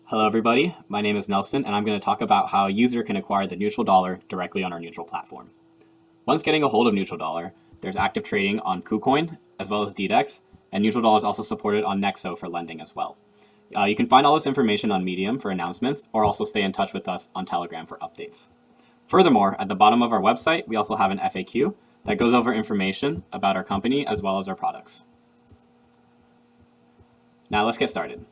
Hello everybody, my name is Nelson and I'm going to talk about how a user can acquire the neutral dollar directly on our neutral platform. Once getting a hold of neutral dollar, there's active trading on KuCoin as well as DDEX, and neutral dollar is also supported on Nexo for lending as well. You can find all this information on Medium for announcements or also stay in touch with us on Telegram for updates. Furthermore, at the bottom of our website, we also have an FAQ that goes over information about our company as well as our products. Now let's get started.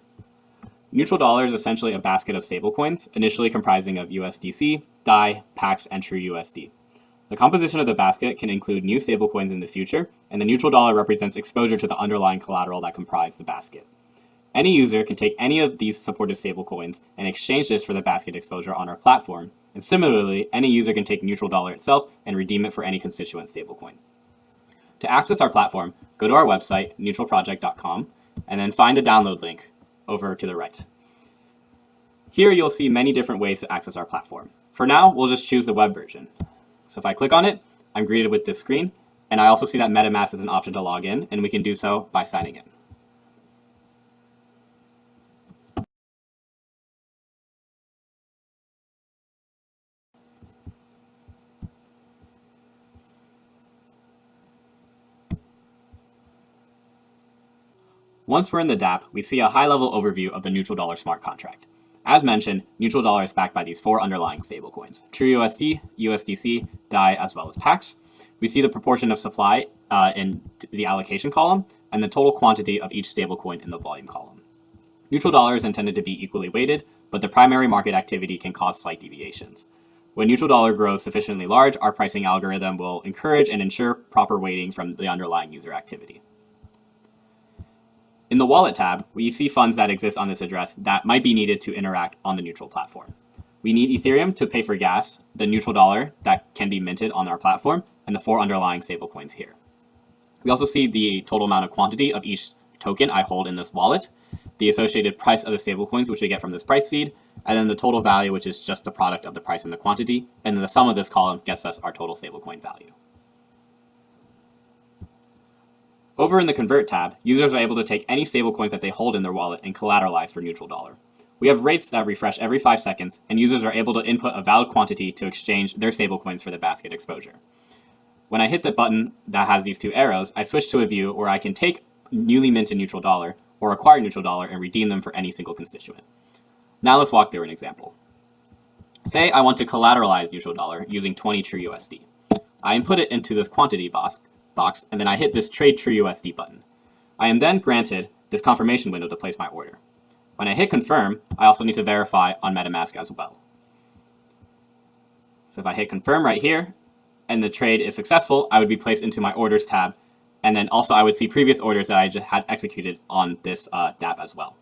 Neutral dollar is essentially a basket of stablecoins, initially comprising of USDC, DAI, PAX, and TrueUSD. The composition of the basket can include new stablecoins in the future, and the neutral dollar represents exposure to the underlying collateral that comprise the basket. Any user can take any of these supported stablecoins and exchange this for the basket exposure on our platform, and similarly, any user can take neutral dollar itself and redeem it for any constituent stablecoin. To access our platform, go to our website, neutralproject.com, and then find the download link over to the right. Here you'll see many different ways to access our platform. For now, we'll just choose the web version. So if I click on it, I'm greeted with this screen, and I also see that MetaMask is an option to log in, and we can do so by signing in. Once we're in the dApp, we see a high-level overview of the neutral dollar smart contract. As mentioned, neutral dollar is backed by these four underlying stablecoins: TrueUSD, USDC, DAI, as well as PAX. We see the proportion of supply in the allocation column and the total quantity of each stablecoin in the volume column. Neutral dollar is intended to be equally weighted, but the primary market activity can cause slight deviations. When neutral dollar grows sufficiently large, our pricing algorithm will encourage and ensure proper weighting from the underlying user activity. In the Wallet tab, we see funds that exist on this address that might be needed to interact on the neutral platform. We need Ethereum to pay for gas, the neutral dollar that can be minted on our platform, and the four underlying stablecoins here. We also see the total amount of quantity of each token I hold in this wallet, the associated price of the stablecoins, which we get from this price feed, and then the total value, which is just the product of the price and the quantity, and then the sum of this column gets us our total stablecoin value. Over in the Convert tab, users are able to take any stablecoins that they hold in their wallet and collateralize for neutral dollar. We have rates that refresh every 5 seconds, and users are able to input a valid quantity to exchange their stablecoins for the basket exposure. When I hit the button that has these two arrows, I switch to a view where I can take newly minted neutral dollar or acquire neutral dollar and redeem them for any single constituent. Now let's walk through an example. Say I want to collateralize neutral dollar using 20 TrueUSD. I input it into this quantity box, and then I hit this Trade TrueUSD button. I am then granted this confirmation window to place my order. When I hit confirm, I also need to verify on MetaMask as well. So if I hit confirm right here, and the trade is successful, I would be placed into my orders tab, and then also I would see previous orders that I just had executed on this dApp as well.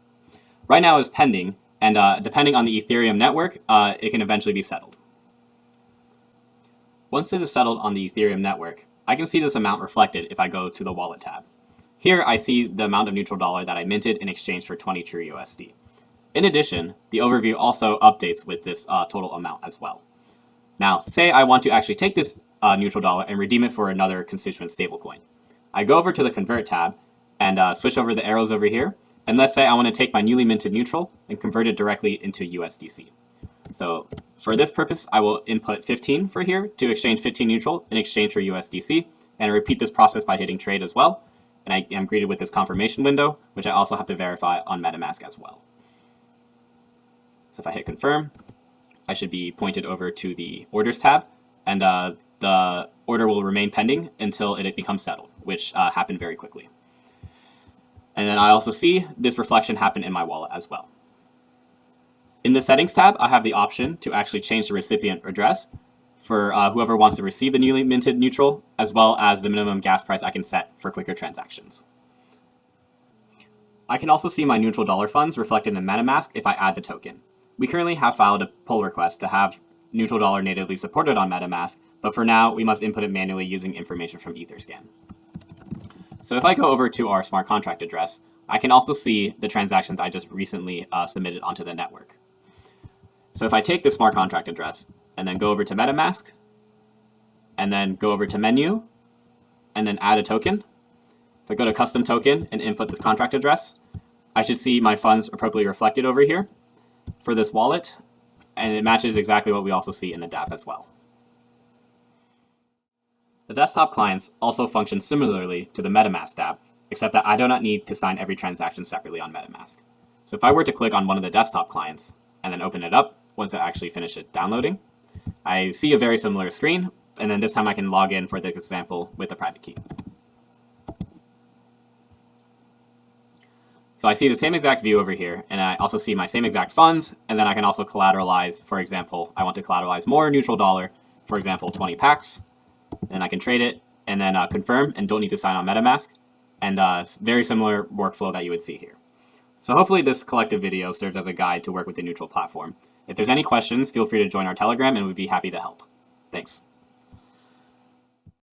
Right now it's pending, and depending on the Ethereum network, it can eventually be settled. Once it is settled on the Ethereum network, I can see this amount reflected if I go to the Wallet tab. Here I see the amount of neutral dollar that I minted in exchange for 20 TrueUSD. In addition, the overview also updates with this total amount as well. Now, say I want to actually take this neutral dollar and redeem it for another constituent stablecoin. I go over to the Convert tab and switch over the arrows over here, and let's say I want to take my newly minted neutral and convert it directly into USDC. So for this purpose, I will input 15 for here to exchange 15 neutral in exchange for USDC, and I repeat this process by hitting trade as well. And I am greeted with this confirmation window, which I also have to verify on MetaMask as well. So if I hit confirm, I should be pointed over to the orders tab, and the order will remain pending until it becomes settled, which happened very quickly. And then I also see this reflection happen in my wallet as well. In the settings tab, I have the option to actually change the recipient address for whoever wants to receive the newly minted neutral, as well as the minimum gas price I can set for quicker transactions. I can also see my neutral dollar funds reflected in MetaMask if I add the token. We currently have filed a pull request to have neutral dollar natively supported on MetaMask, but for now, we must input it manually using information from Etherscan. So if I go over to our smart contract address, I can also see the transactions I just recently submitted onto the network. So if I take the smart contract address and then go over to MetaMask, and then go over to menu, and then add a token, if I go to custom token and input this contract address, I should see my funds appropriately reflected over here. for this wallet, and it matches exactly what we also see in the dApp as well. The desktop clients also function similarly to the MetaMask dApp, except that I do not need to sign every transaction separately on MetaMask. So if I were to click on one of the desktop clients and then open it up, once it actually finishes downloading, I see a very similar screen, and then this time I can log in for this example with a private key. So I see the same exact view over here, and I also see my same exact funds, and then I can also collateralize. For example, I want to collateralize more neutral dollar, for example, 20 packs, and I can trade it, and then confirm, and don't need to sign on MetaMask, and very similar workflow that you would see here. So hopefully this collective video serves as a guide to work with the neutral platform. If there's any questions, feel free to join our Telegram, and we'd be happy to help. Thanks.